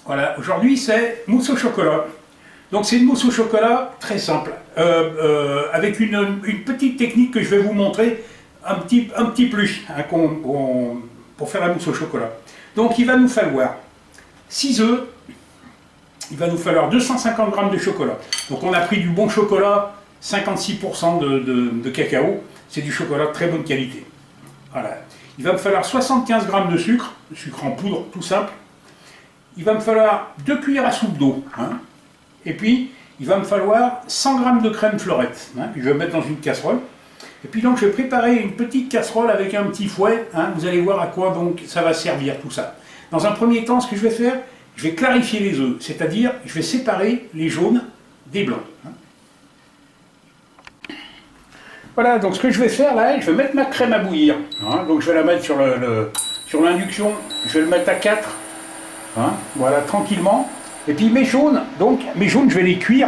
Voilà, aujourd'hui c'est mousse au chocolat. Donc c'est une mousse au chocolat très simple, avec une petite technique que je vais vous montrer, un petit plus hein, pour faire la mousse au chocolat. Donc il va nous falloir 6 œufs, il va nous falloir 250 g de chocolat. Donc on a pris du bon chocolat, 56% de cacao, c'est du chocolat de très bonne qualité. Voilà. Il va me falloir 75 g de sucre en poudre, tout simple. Il va me falloir 2 cuillères à soupe d'eau. Hein. Et puis, il va me falloir 100 g de crème fleurette. Hein, que je vais mettre dans une casserole. Et puis donc, je vais préparer une petite casserole avec un petit fouet. Hein, vous allez voir à quoi donc ça va servir tout ça. Dans un premier temps, ce que je vais faire, je vais clarifier les œufs. C'est-à-dire, je vais séparer les jaunes des blancs. Hein. Voilà, donc ce que je vais faire là, je vais mettre ma crème à bouillir. Hein, donc je vais la mettre sur l'induction, je vais le mettre à 4. Hein, voilà, tranquillement. Et puis mes jaunes, je vais les cuire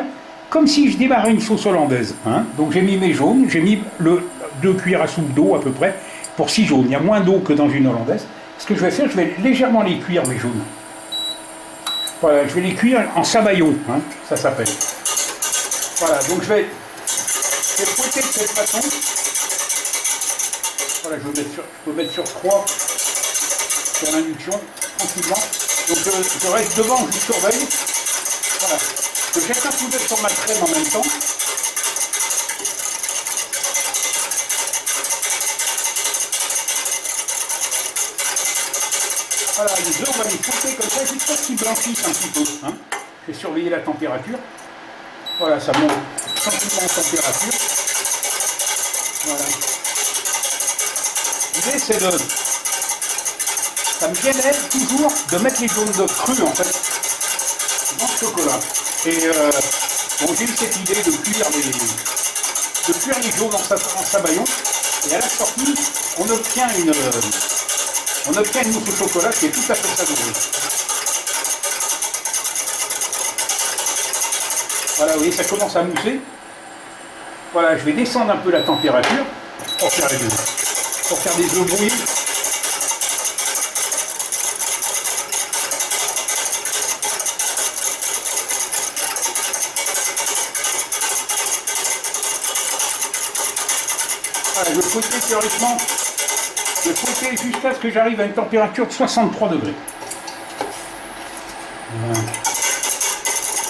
comme si je démarrais une sauce hollandaise. Hein. Donc j'ai mis mes jaunes, j'ai mis 2 cuillères à soupe d'eau à peu près, pour 6 jaunes. Il y a moins d'eau que dans une hollandaise. Ce que je vais faire, je vais légèrement les cuire, mes jaunes. Voilà, je vais les cuire en sabayon, hein, ça s'appelle. Voilà, donc je vais fouetter de cette façon. Voilà, je peux mettre sur 3 sur l'induction, tranquillement. Donc je reste devant, je surveille. Voilà. Je jette un coup d'œil sur ma crème en même temps. Voilà, les œufs, on va les fouetter comme ça jusqu'à ce qu'ils blanchissent un petit peu. Hein. Je vais surveiller la température. Voilà, ça monte tranquillement en température. Voilà. L'idée, c'est de... Ça me gênait toujours de mettre les jaunes d'œufs crus, en fait, dans le chocolat. Et bon, j'ai eu cette idée de cuire les jaunes en sabayon. Et à la sortie, on obtient une mousse au chocolat qui est tout à fait savoureuse. Voilà, vous voyez, ça commence à mousser. Voilà, je vais descendre un peu la température pour faire des œufs brouillés. Voilà, je fouettais théoriquement, jusqu'à ce que j'arrive à une température de 63 degrés. Voilà.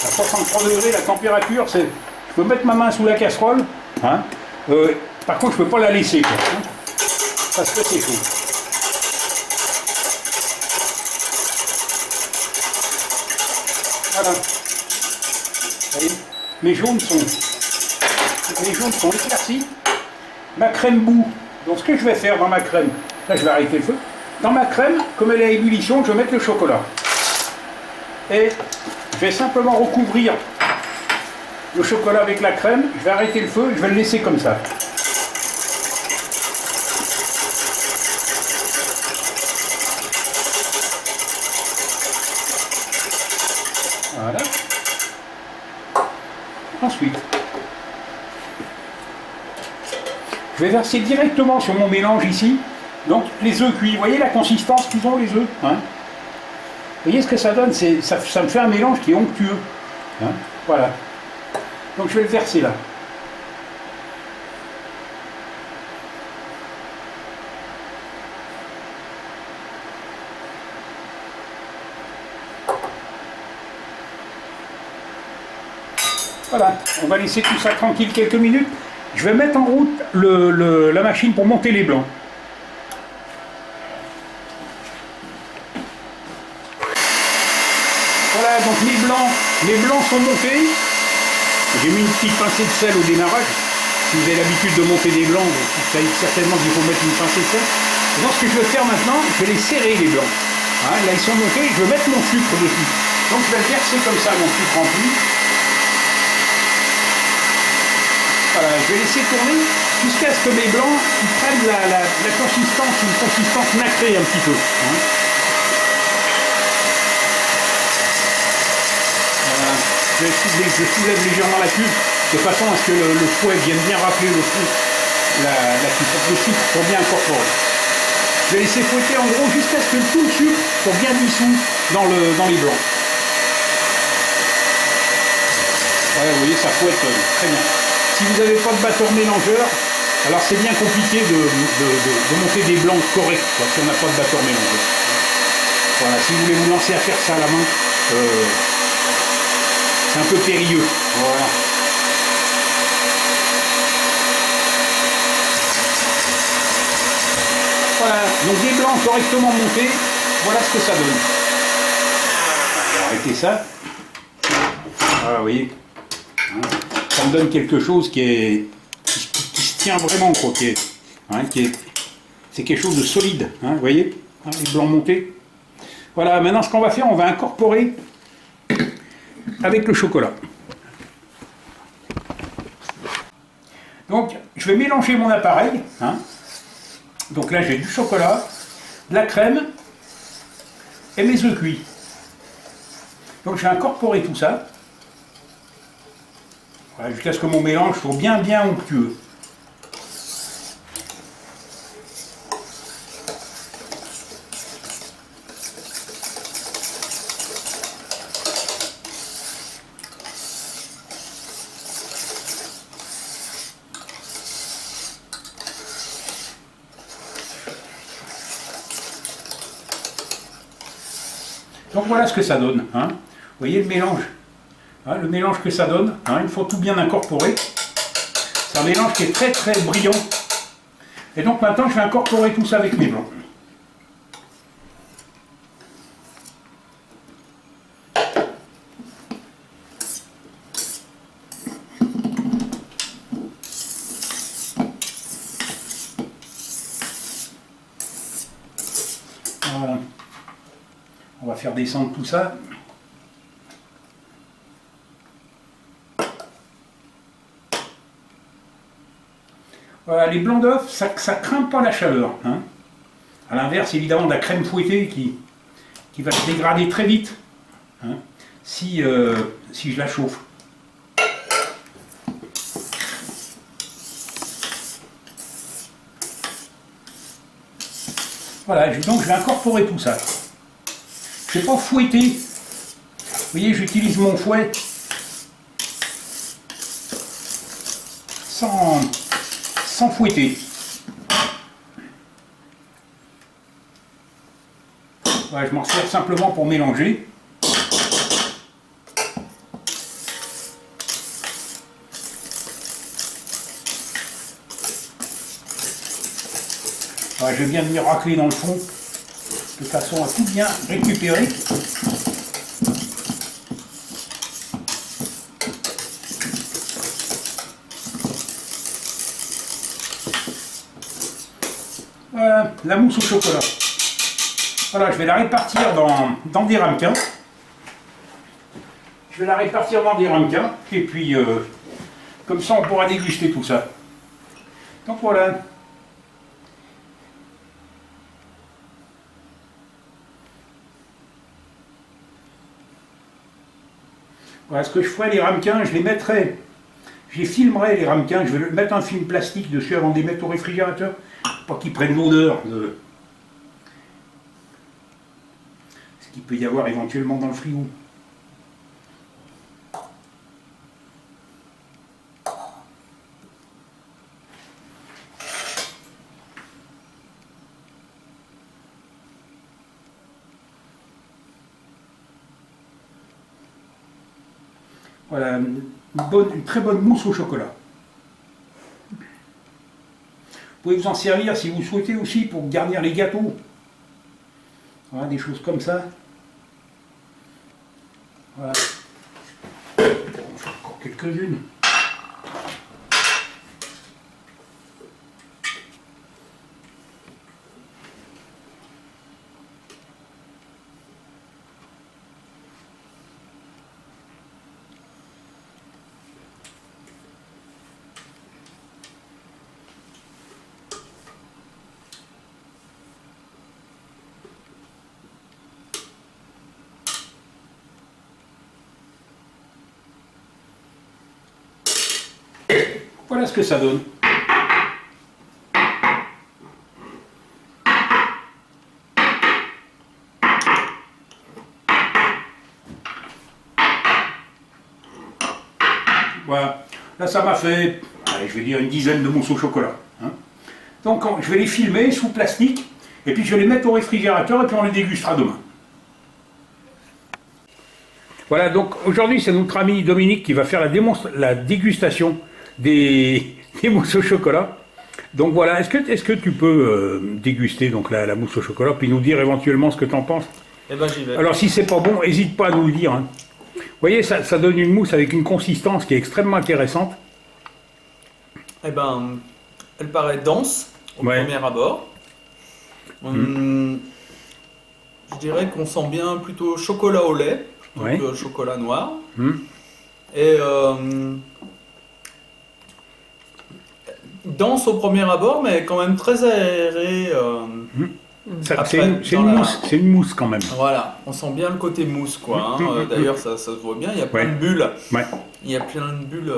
À 63 degrés, la température, c'est... Je peux mettre ma main sous la casserole, hein. Par contre, je ne peux pas la laisser, quoi, hein, parce que c'est chaud. Voilà. Vous voyez, mes jaunes sont éclaircis. Ma crème bout. Donc ce que je vais faire dans ma crème, là je vais arrêter le feu. Dans ma crème, comme elle est à ébullition, je vais mettre le chocolat. Et je vais simplement recouvrir le chocolat avec la crème. Je vais arrêter le feu, je vais le laisser comme ça. Voilà. Ensuite, je vais verser directement sur mon mélange ici, donc les œufs cuits. Vous voyez la consistance qu'ils ont, les œufs, hein. Vous voyez ce que ça donne, ça me fait un mélange qui est onctueux. Hein. Voilà. Donc je vais le verser là. Voilà, on va laisser tout ça tranquille quelques minutes. Je vais mettre en route la machine pour monter les blancs. Voilà, donc les blancs sont montés. J'ai mis une petite pincée de sel au démarrage. Si vous avez l'habitude de monter des blancs, vous savez certainement qu'il faut mettre une pincée de sel. Et donc ce que je vais faire maintenant, je vais les serrer les blancs. Hein, là ils sont montés, je vais mettre mon sucre dessus. Donc je vais le verser comme ça, mon sucre rempli. Voilà, je vais laisser tourner jusqu'à ce que mes blancs ils prennent la consistance, une consistance nacrée un petit peu. Hein. Voilà. Je soulève légèrement la cuve de façon à ce que le fouet vienne bien rappeler le fou, le sucre pour bien incorporer. Je vais laisser fouetter en gros jusqu'à ce que tout le sucre soit bien dissous dans les blancs. Ouais, vous voyez, ça fouette très bien. Si vous n'avez pas de batteur mélangeur, alors c'est bien compliqué de monter des blancs corrects, quoi, si on n'a pas de batteur mélangeur. Voilà, si vous voulez vous lancer à faire ça à la main, c'est un peu périlleux. Voilà. Voilà, donc des blancs correctement montés, voilà ce que ça donne. On va arrêter ça. Voilà, vous voyez. Ça me donne quelque chose qui se tient vraiment, quoi, c'est quelque chose de solide, hein, vous voyez, hein, les blancs montés. Voilà, maintenant ce qu'on va faire, on va incorporer avec le chocolat. Donc, je vais mélanger mon appareil, hein. Donc là j'ai du chocolat, de la crème et mes œufs cuits. Donc je vais incorporer tout ça. Voilà, jusqu'à ce que mon mélange soit bien onctueux. Donc voilà ce que ça donne, hein. Vous voyez le mélange, hein, le mélange que ça donne, hein, il faut tout bien incorporer. C'est un mélange qui est très brillant. Et donc maintenant je vais incorporer tout ça avec mes blancs. Voilà. On va faire descendre tout ça. Voilà, les blancs d'œufs, ça craint pas la chaleur, hein. À l'inverse, évidemment, de la crème fouettée qui va se dégrader très vite, hein, si je la chauffe. Voilà, donc je vais incorporer tout ça. Je ne vais pas fouetter. Vous voyez, j'utilise mon fouet sans fouetter. Voilà, je m'en sers simplement pour mélanger. Voilà, je viens de venir racler dans le fond de façon à tout bien récupérer. Voilà, la mousse au chocolat. Voilà, je vais la répartir dans des ramequins. Je vais la répartir dans des ramequins, et puis comme ça on pourra déguster tout ça. Donc voilà. Voilà ce que je ferai, les ramequins, je les mettrai, je les filmerai les ramequins, je vais mettre un film plastique dessus avant de les mettre au réfrigérateur, pour qu'ils prennent l'odeur de ce qu'il peut y avoir éventuellement dans le frigo. Voilà, une très bonne mousse au chocolat. Vous pouvez vous en servir si vous souhaitez aussi pour garnir les gâteaux. Voilà, des choses comme ça. Voilà. On en fait encore quelques-unes. Voilà ce que ça donne. Voilà. Là, ça m'a fait, allez, je vais dire, une dizaine de mousses au chocolat. Hein. Donc, je vais les filmer sous plastique, et puis je vais les mettre au réfrigérateur, et puis on les dégustera demain. Voilà, donc aujourd'hui, c'est notre ami Dominique qui va faire la dégustation des mousses au chocolat. Donc voilà, est-ce que tu peux déguster donc la mousse au chocolat, puis nous dire éventuellement ce que tu en penses? Eh ben j'y vais. Alors si c'est pas bon, n'hésite pas à nous le dire. Hein. Vous voyez, ça donne une mousse avec une consistance qui est extrêmement intéressante. Eh ben, elle paraît dense au premier abord. Je dirais qu'on sent bien plutôt chocolat au lait, plutôt que chocolat noir. Et dense au premier abord, mais quand même très aéré. C'est une mousse quand même. Voilà, on sent bien le côté mousse, quoi. Hein. D'ailleurs, ça se voit bien, il y a plein de bulles. Il y a plein de bulles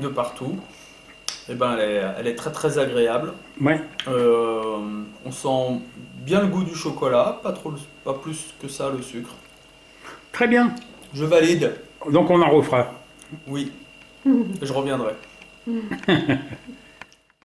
de partout. Et ben, elle est très très agréable. On sent bien le goût du chocolat, pas plus que ça le sucre. Très bien. Je valide. Donc on en refera. Oui, je reviendrai.